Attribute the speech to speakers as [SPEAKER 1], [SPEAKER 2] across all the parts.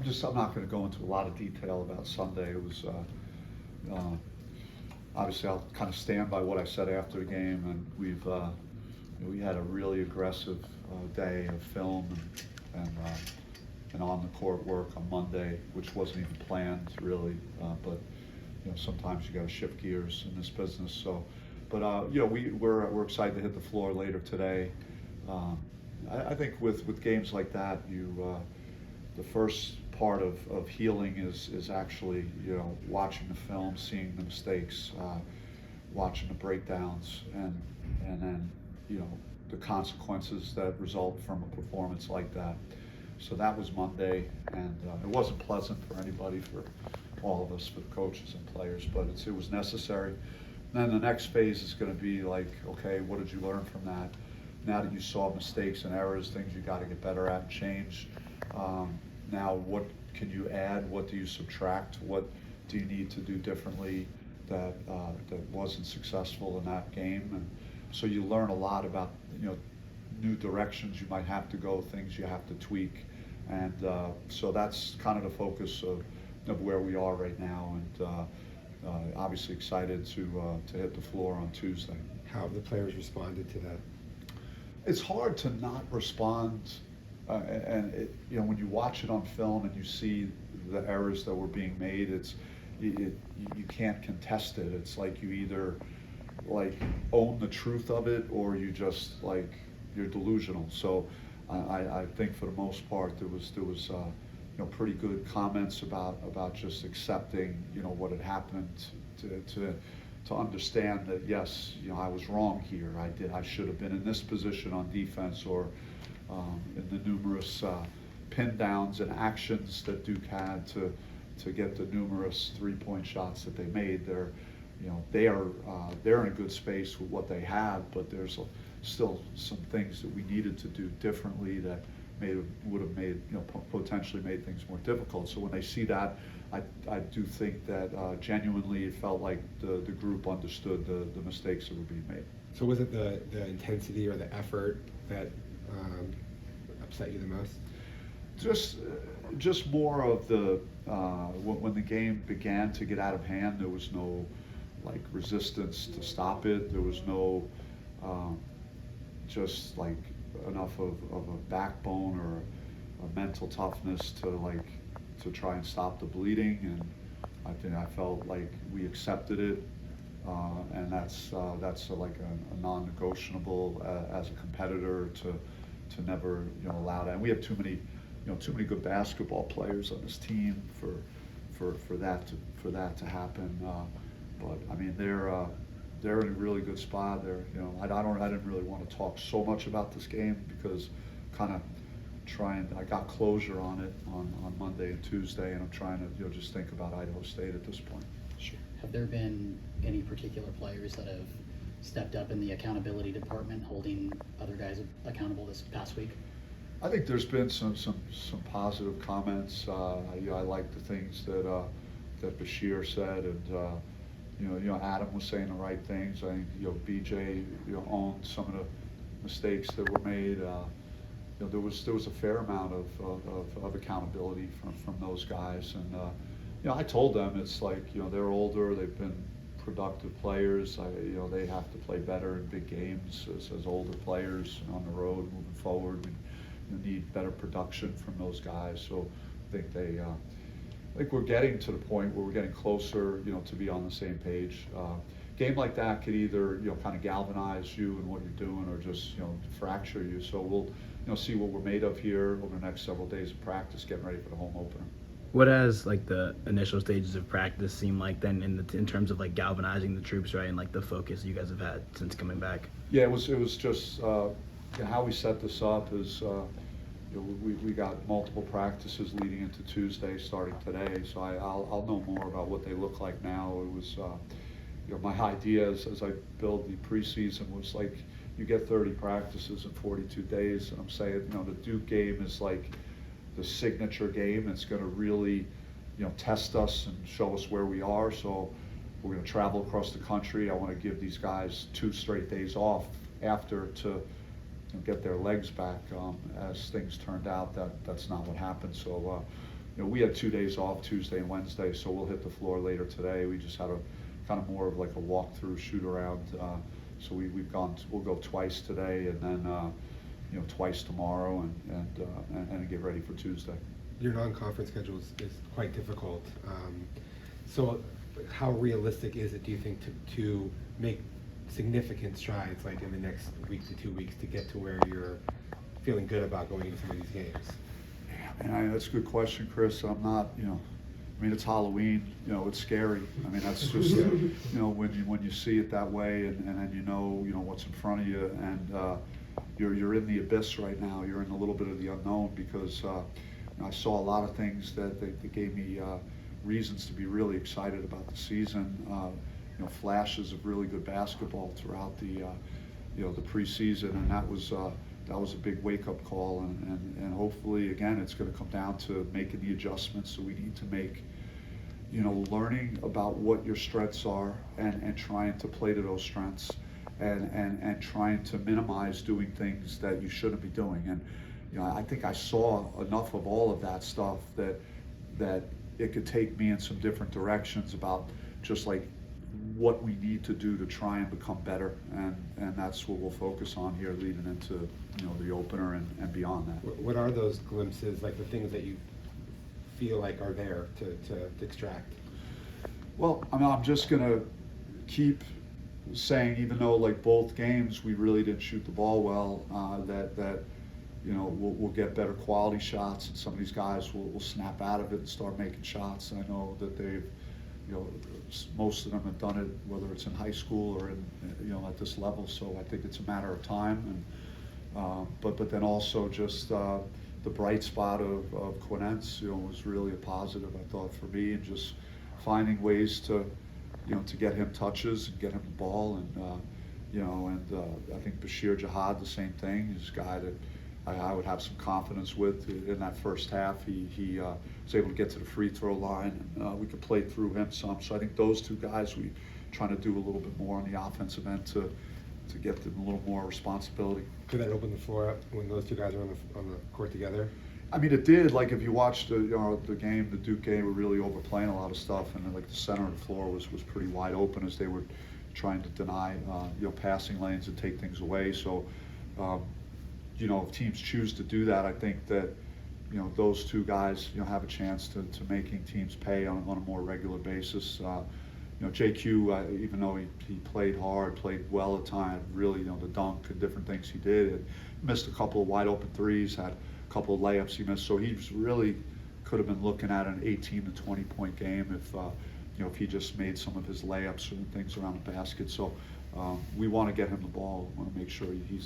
[SPEAKER 1] I'm not going to go into a lot of detail about Sunday. It was obviously I'll kind of stand by what I said after the game, and we had a really aggressive day of film and on the court work on Monday, which wasn't even planned really, but sometimes you got to shift gears in this business. So, but we're excited to hit the floor later today. I think with games like that, the first part of healing is actually watching the film, seeing the mistakes, watching the breakdowns, and then the consequences that result from a performance like that. So that was Monday, and it wasn't pleasant for anybody, for all of us, for the coaches and players, but it was necessary. And then the next phase is going to be like, okay, what did you learn from that? Now that you saw mistakes and errors, things you got to get better at and change. Now what can you add? What do you subtract? What do you need to do differently that wasn't successful in that game? And so you learn a lot about new directions you might have to go, things you have to tweak, and so that's kind of the focus of where we are right now. And obviously excited to hit the floor on Tuesday.
[SPEAKER 2] How have the players responded to that?
[SPEAKER 1] It's hard to not respond, and when you watch it on film and you see the errors that were being made, you can't contest it. It's like you either own the truth of it, or you just you're delusional. So I think for the most part there was pretty good comments about just accepting what had happened, to understand that yes, I was wrong here. I should have been in this position on defense, or in the numerous pin downs and actions that Duke had to get the numerous 3-point shots that they made. They're in a good space with what they have, but there's still some things that we needed to do differently that would have made potentially made things more difficult. So when they see that, I do think that genuinely it felt like the group understood the mistakes that were being made.
[SPEAKER 2] So was it the intensity or the effort that upset you the most?
[SPEAKER 1] Just more of the when the game began to get out of hand, there was no resistance to stop it. There was no just enough of a backbone or a mental toughness to try and stop the bleeding. And I felt like we accepted it, and that's a non-negotiable as a competitor to never allow that. And we have too many good basketball players on this team for that to happen. But I mean, they're in a really good spot. I didn't really want to talk so much about this game because I got closure on it on Monday and Tuesday, and I'm trying to just think about Idaho State at this point.
[SPEAKER 3] Sure. Have there been any particular players that have stepped up in the accountability department, holding other guys accountable this past week?
[SPEAKER 1] I think there's been some positive comments. I like the things that Bashir said, and Adam was saying the right things. I think BJ owned some of the mistakes that were made. There was a fair amount of accountability from those guys, and I told them it's they're older, they've been productive players. They have to play better in big games as older players on the road moving forward. We need better production from those guys. So I think we're getting to the point where we're getting closer, to be on the same page. Game like that could either, kind of galvanize you and what you're doing, or just, fracture you. So we'll, see what we're made of here over the next several days of practice, getting ready for the home opener.
[SPEAKER 4] What has the initial stages of practice seem like then in terms of galvanizing the troops, right, and the focus you guys have had since coming back?
[SPEAKER 1] Yeah, it was just how we set this up is. We got multiple practices leading into Tuesday, starting today. So I'll know more about what they look like now. It was, my idea as I build the preseason was you get 30 practices in 42 days, and I'm saying, the Duke game is the signature game. It's going to really, test us and show us where we are. So we're going to travel across the country. I want to give these guys 2 straight days off after to get their legs back. As things turned out, that's not what happened. So we had 2 days off, Tuesday and Wednesday, so we'll hit the floor later today. We just had a kind of more of like a walkthrough, shoot around. So we'll go twice today, and then twice tomorrow, and get ready for Tuesday.
[SPEAKER 2] Your non-conference schedule is quite difficult. So how realistic is it, do you think, to make significant strides, like in the next week to 2 weeks, to get to where you're feeling good about going into some of these games?
[SPEAKER 1] Yeah, man, that's a good question, Chris. I'm not, I mean, it's Halloween, it's scary. I mean, that's just, when you see it that way, and then you know what's in front of you, and you're in the abyss right now. You're in a little bit of the unknown, because I saw a lot of things that gave me reasons to be really excited about the season. Flashes of really good basketball throughout the preseason, and that was a big wake-up call, and hopefully, again, it's going to come down to making the adjustments that we need to make. Learning about what your strengths are, and trying to play to those strengths, and trying to minimize doing things that you shouldn't be doing. And I think I saw enough of all of that stuff that it could take me in some different directions about just like what we need to do to try and become better, and that's what we'll focus on here leading into the opener and beyond that.
[SPEAKER 2] What are those glimpses, like the things that you feel like are there to extract? Well,
[SPEAKER 1] I mean, I'm just gonna keep saying, even though like both games we really didn't shoot the ball well, that we'll get better quality shots, and some of these guys will snap out of it and start making shots. And I know that they've, most of them have done it, whether it's in high school or in, at this level. So I think it's a matter of time. And but then also just the bright spot of Quinence, was really a positive, I thought, for me, and just finding ways to get him touches and get him the ball, and I think Bashir Jihad, the same thing. He's a guy that I would have some confidence with. In that first half, he was able to get to the free throw line, and we could play through him some. So I think those two guys, we trying to do a little bit more on the offensive end to get them a little more responsibility.
[SPEAKER 2] Could that open the floor up when those two guys are on the court together?
[SPEAKER 1] I mean, it did. Like, if you watched the game, the Duke game, were really overplaying a lot of stuff, and like the center of the floor was pretty wide open as they were trying to deny passing lanes and take things away. So if teams choose to do that, I think that those two guys have a chance to making teams pay on a more regular basis. JQ, even though he played hard, played well at times, really, the dunk and different things he did, missed a couple of wide open threes, had a couple of layups he missed. So he really could have been looking at an 18 to 20 point game if he just made some of his layups and things around the basket. So we want to get him the ball. We want to make sure he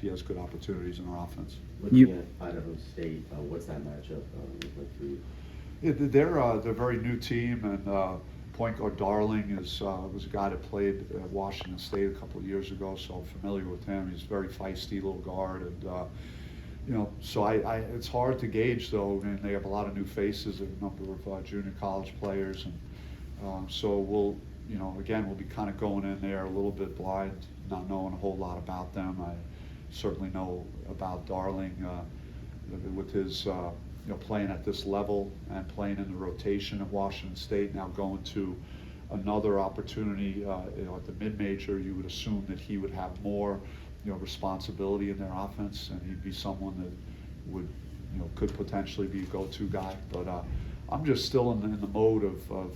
[SPEAKER 1] has good opportunities in our offense.
[SPEAKER 5] Looking at Idaho State, what's that matchup look like for you?
[SPEAKER 1] Yeah, they're a very new team, and point guard Darling was a guy that played at Washington State a couple of years ago, so I'm familiar with him. He's a very feisty little guard, and so it's hard to gauge, though. I mean, they have a lot of new faces, a number of junior college players, and so we'll be kind of going in there a little bit blind, not knowing a whole lot about them. I certainly know about Darling with his playing at this level and playing in the rotation of Washington State, now going to another opportunity at the mid-major. You would assume that he would have more responsibility in their offense, and he'd be someone that would could potentially be a go-to guy. But I'm just still in the mode of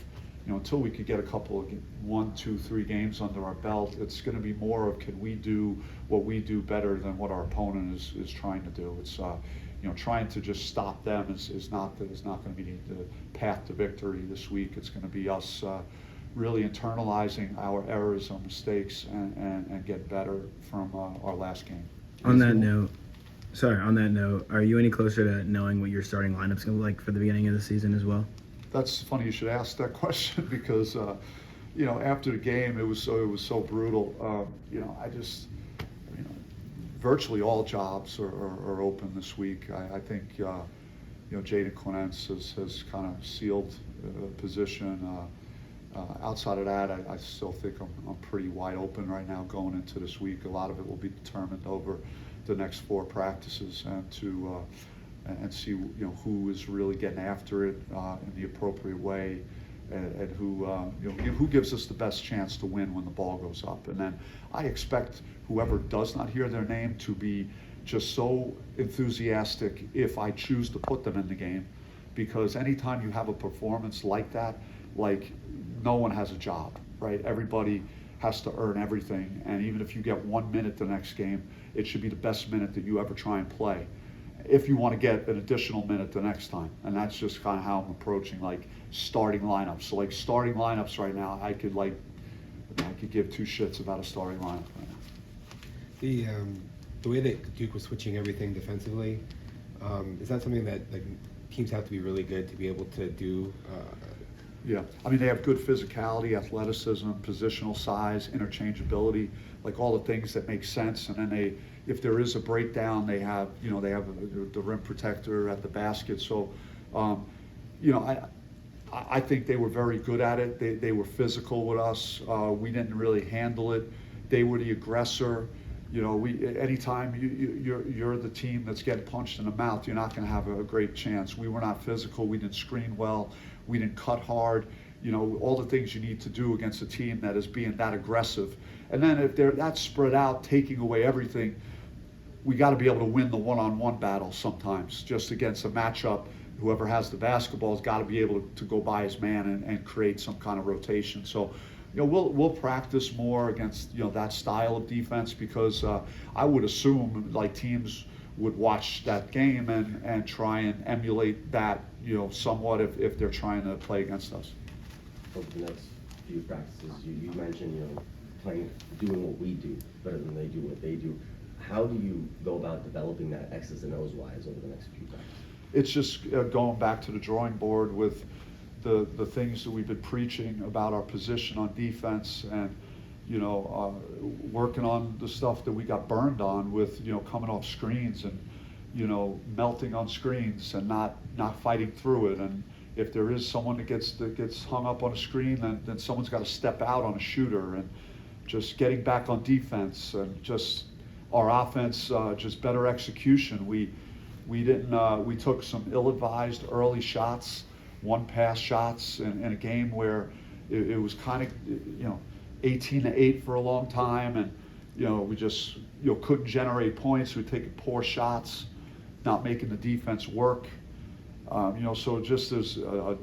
[SPEAKER 1] until we could get a couple of 1, 2, 3 games under our belt, it's going to be more of, can we do what we do better than what our opponent is trying to do. It's trying to just stop them is not going to be the path to victory this week. It's going to be us really internalizing our errors and mistakes and get better from our last game.
[SPEAKER 4] On that note, are you any closer to knowing what your starting lineup's going to look like for the beginning of the season as well?
[SPEAKER 1] That's funny you should ask that question, because after the game it was so brutal. Virtually all jobs are open this week. I think Jaden Quinence has kind of sealed a position. Outside of that, I still think I'm pretty wide open right now going into this week. A lot of it will be determined over the next 4 practices, and to and see, you know, who is really getting after it in the appropriate way, and who, you know, who gives us the best chance to win when the ball goes up. And then I expect whoever does not hear their name to be just so enthusiastic if I choose to put them in the game, because anytime you have a performance like that, like, no one has a job, right? Everybody has to earn everything, and even if you get 1 minute the next game, it should be the best minute that you ever try and play, if you want to get an additional minute the next time. And that's just kind of how I'm approaching, like, starting lineups. So, like, starting lineups right now, I could give two shits about a starting lineup right now.
[SPEAKER 2] The way that Duke was switching everything defensively, is that something that, like, teams have to be really good to be able to do?
[SPEAKER 1] Yeah, I mean, they have good physicality, athleticism, positional size, interchangeability, like all the things that make sense. And then if there is a breakdown, they have, you know, the rim protector at the basket. So, you know, I think they were very good at it. They were physical with us. We didn't really handle it. They were the aggressor. You know, anytime you're the team that's getting punched in the mouth, you're not going to have a great chance. We were not physical. We didn't screen well. We didn't cut hard. You know, all the things you need to do against a team that is being that aggressive. And then if they're that spread out, taking away everything, we got to be able to win the one-on-one battle sometimes. Just against a matchup, whoever has the basketball has got to be able to go by his man and create some kind of rotation. So, you know, we'll practice more against, you know, that style of defense, because I would assume, like, teams would watch that game and try and emulate that, you know, somewhat if they're trying to play against us.
[SPEAKER 5] Over the next few practices, you mentioned, you know, doing what we do better than they do what they do. How do you go about developing that X's and O's wise over the next few practices?
[SPEAKER 1] It's just going back to the drawing board with the things that we've been preaching about our position on defense, and, you know, working on the stuff that we got burned on with, you know, coming off screens and, you know, melting on screens and not fighting through it. And if there is someone that gets hung up on a screen, then someone's got to step out on a shooter, and just getting back on defense, and just our offense, just better execution. We took some ill-advised early shots, one-pass shots in a game where it was kind of, you know, 18-8 for a long time, and, you know, we just, you know, couldn't generate points. We'd take poor shots, not making the defense work. You know, so just there's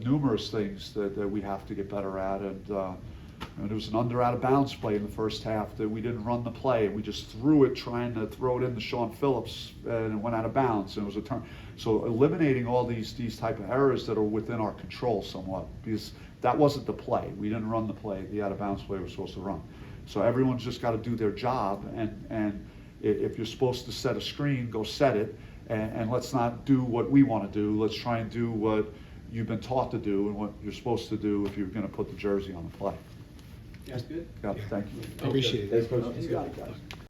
[SPEAKER 1] numerous things that we have to get better at. And there was an out of bounds play in the first half that we didn't run the play. We just threw it, trying to throw it into Sean Phillips, and it went out of bounds, and it was a turn. So eliminating all these type of errors that are within our control somewhat, because that wasn't the play. We didn't run the play. The out of bounds play was supposed to run. So everyone's just got to do their job, and if you're supposed to set a screen, go set it, and let's not do what we want to do. Let's try and do what you've been taught to do and what you're supposed to do if you're going to put the jersey on the play.
[SPEAKER 6] That's good.
[SPEAKER 1] Yeah, thank you.
[SPEAKER 2] Appreciate it.
[SPEAKER 5] Thanks, Coach.
[SPEAKER 1] You got it, guys.